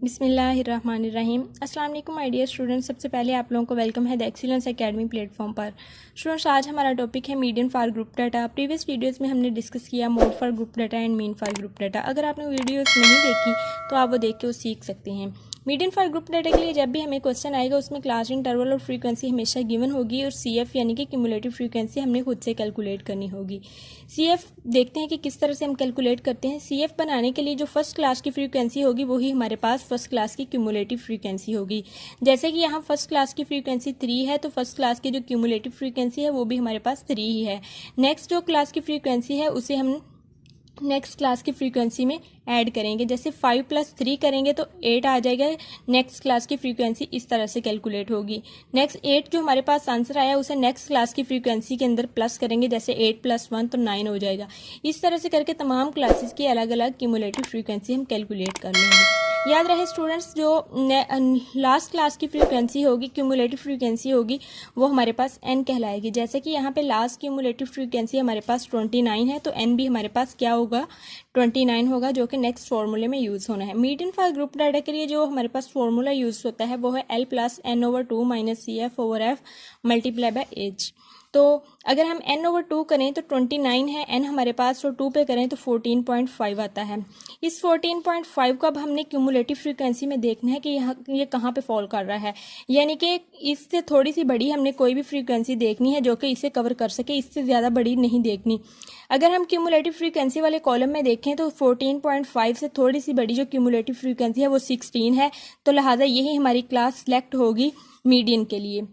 बिस्मिल्लाहिर्रहमानिर्रहीम। अस्सलाम वालेकुम माय डियर स्टूडेंट्स। सबसे पहले आप लोगों को वेलकम है द एक्सीलेंस एकेडमी प्लेटफॉर्म पर। स्टूडेंट्स, आज हमारा टॉपिक है median for group data. Previous videos में हमने डिस्कस किया mode for group data and mean for group data. अगर आपने वीडियोस नहीं देखी तो आप वो देख के वो सीख सकते हैं। मीडियन फॉर ग्रुप डाटा के लिए जब भी हमें क्वेश्चन आएगा उसमें क्लास इंटरवल और फ्रीक्वेंसी हमेशा गिवन होगी और CF यानी कि क्यूमुलेटिव फ्रीक्वेंसी हमने खुद से कैलकुलेट करनी होगी। CF देखते हैं कि किस तरह से हम कैलकुलेट करते हैं। CF बनाने के लिए जो फर्स्ट क्लास की फ्रीक्वेंसी होगी वही हमारे पास फर्स्ट क्लास की क्यूमुलेटिव फ्रीक्वेंसी होगी। जैसे कि यहाँ फर्स्ट क्लास की फ्रीक्वेंसी 3 है तो फर्स्ट क्लास की जो क्यूमुलेटिव फ्रीक्वेंसी है वो भी हमारे पास 3 ही है। नेक्स्ट जो क्लास की फ्रीक्वेंसी है उसे हम नेक्स्ट क्लास की फ्रीक्वेंसी में ऐड करेंगे। जैसे 5 + 3 करेंगे तो 8 आ जाएगा। नेक्स्ट क्लास की फ्रीक्वेंसी इस तरह से कैलकुलेट होगी। नेक्स्ट 8 जो हमारे पास आंसर आया उसे नेक्स्ट क्लास की फ्रीक्वेंसी के अंदर प्लस करेंगे। जैसे 8 + 1 तो 9 हो जाएगा। इस तरह से करके तमाम क्लासेस की अलग अलग क्यूमुलेटिव फ्रीक्वेंसी हम कैलकुलेट कर लेंगे। याद रहे स्टूडेंट्स, जो लास्ट क्लास की फ्रीक्वेंसी होगी, क्यूमुलेटिव फ्रीक्वेंसी होगी, वो हमारे पास n कहलाएगी। जैसे कि यहाँ पे लास्ट क्यूमुलेटिव फ्रीक्वेंसी हमारे पास 29 है तो n भी हमारे पास क्या होगा, 29 होगा, जो कि नेक्स्ट फॉर्मूले में यूज़ होना है। मीडियन फॉर ग्रुप डाटा के लिए जो हमारे पास फॉर्मूला यूज़ होता है वो है L + n/2 - CF/F × H। तो अगर हम n/2 करें तो 29 है n हमारे पास, और 2 पे करें तो 14.5 आता है। इस 14.5 को अब हमने क्यूमुलेटिव फ्रीक्वेंसी में देखना है कि ये कहाँ पे फॉल कर रहा है। यानी कि इससे थोड़ी सी बड़ी हमने कोई भी फ्रीक्वेंसी देखनी है जो कि इसे कवर कर सके, इससे ज़्यादा बड़ी नहीं देखनी। अगर हम क्यूमुलेटिव फ्रीक्वेंसी वाले कॉलम में देखें तो 14.5 से थोड़ी सी बड़ी जो क्यूमुलेटिव फ्रीक्वेंसी है वो 16 है। तो लिहाजा यही हमारी क्लास सेलेक्ट होगी मीडियन के लिए।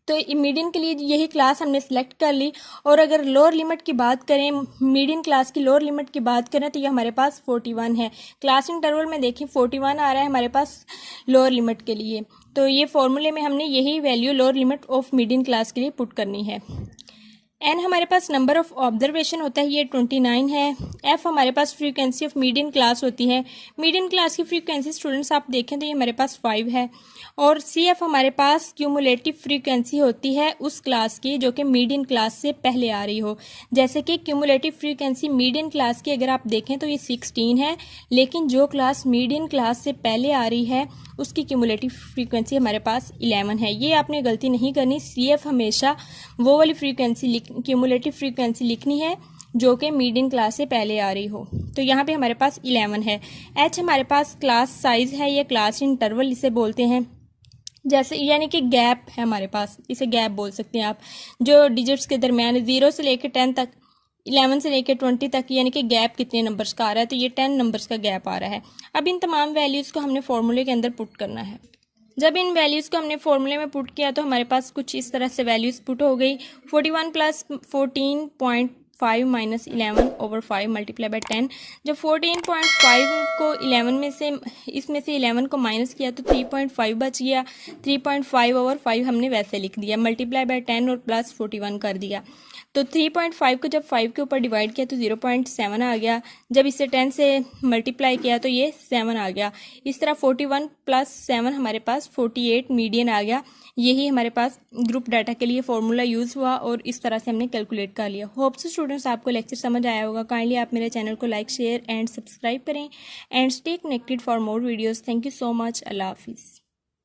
तो मीडियन के लिए यही क्लास हमने सेलेक्ट कर ली। और अगर लोअर लिमिट की बात करें, मीडियन क्लास की लोअर लिमिट की बात करें तो ये हमारे पास 41 है। क्लास इंटरवल में देखें 41 आ रहा है हमारे पास लोअर लिमिट के लिए। तो ये फॉर्मूले में हमने यही value lower limit of median class के लिए पुट करनी है। n हमारे पास नंबर ऑफ ऑब्जर्वेशन होता है, ये 29 है। f हमारे पास फ्रीक्वेंसी ऑफ मीडियन क्लास होती है। मीडियन क्लास की फ्रीक्वेंसी स्टूडेंट्स आप देखें तो ये हमारे पास 5 है। और CF हमारे पास क्यूमुलेटिव फ्रीक्वेंसी होती है उस क्लास की जो कि मीडियन क्लास से पहले आ रही हो। जैसे कि क्यूमुलेटिव फ्रीक्वेंसी मीडियन क्लास की अगर आप देखें तो ये 16 है, लेकिन जो क्लास मीडियन क्लास से पहले आ रही है उसकी क्यूमुलेटिव फ्रीक्वेंसी हमारे पास 11 है। ये आपने गलती नहीं करनी। CF हमेशा वो वाली फ्रीक्वेंसी क्यूमुलेटिव फ्रीक्वेंसी लिखनी है जो कि मीडियन क्लास से पहले आ रही हो। तो यहाँ पे हमारे पास 11 है। H हमारे पास क्लास साइज है या क्लास इंटरवल इसे बोलते हैं। जैसे यानी कि गैप है हमारे पास, इसे गैप बोल सकते हैं आप, जो डिजिट्स के दरमियान 0 से लेकर 10 तक, 11 से लेकर 20 तक, यानी कि गैप कितने नंबर्स का आ रहा है, तो ये 10 नंबर्स का गैप आ रहा है। अब इन तमाम वैल्यूज़ को हमने फॉर्मूले के अंदर पुट करना है। जब इन वैल्यूज़ को हमने फॉर्मूले में पुट किया तो हमारे पास कुछ इस तरह से वैल्यूज़ पुट हो गई। 41 + 14.5 - 11/5 × 10। जब 14.5 को 11 में से, इसमें से 11 को माइनस किया तो 3.5 बच गया। 3.5/5 हमने वैसे लिख दिया, × 10 और प्लस 41 कर दिया। तो 3.5 को जब 5 के ऊपर डिवाइड किया तो 0.7 आ गया। जब इसे 10 से मल्टीप्लाई किया तो ये 7 आ गया। इस तरह 41 + 7 हमारे पास 48 मीडियन आ गया। यही हमारे पास ग्रुप डाटा के लिए फॉर्मूला यूज़ हुआ और इस तरह से हमने कैलकुलेट कर लिया। होप सो स्टूडेंट्स आपको लेक्चर समझ आया होगा। काइंडली आप मेरे चैनल को लाइक, शेयर एंड सब्सक्राइब करें and stay connected for more videos. Thank you so much. अल्लाह हाफिज़।